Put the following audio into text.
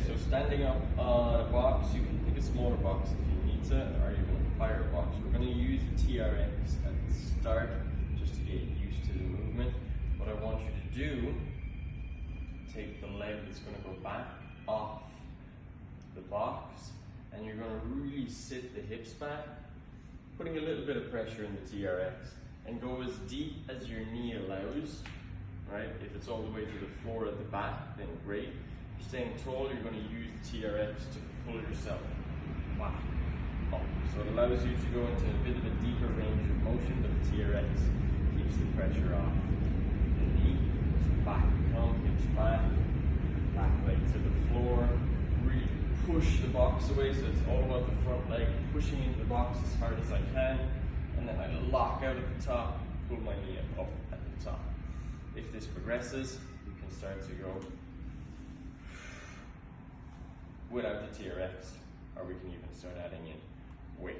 so standing up on a box, you can pick a smaller box if you need to, or even a higher box. We're going to use the TRX at the start just to get used to the movement. What I want you to do, take the leg that's going to go back off the box, and you're going to really sit the hips back, putting a little bit of pressure in the TRX, and go as deep as your knee allows, right? If it's all the way to the floor at the back, then great. If you're staying tall, you're going to use the TRX to pull yourself back up. So it allows you to go into a bit of a deeper range of motion, but the TRX keeps the pressure off the knee. So back come, hips back leg to the floor. Really push the box away, so it's all about the front leg, pushing into the box as hard as I can, and then I lock out at the top, pull my knee up at the top. If this progresses, we can start to go without the TRX, or we can even start adding in weight.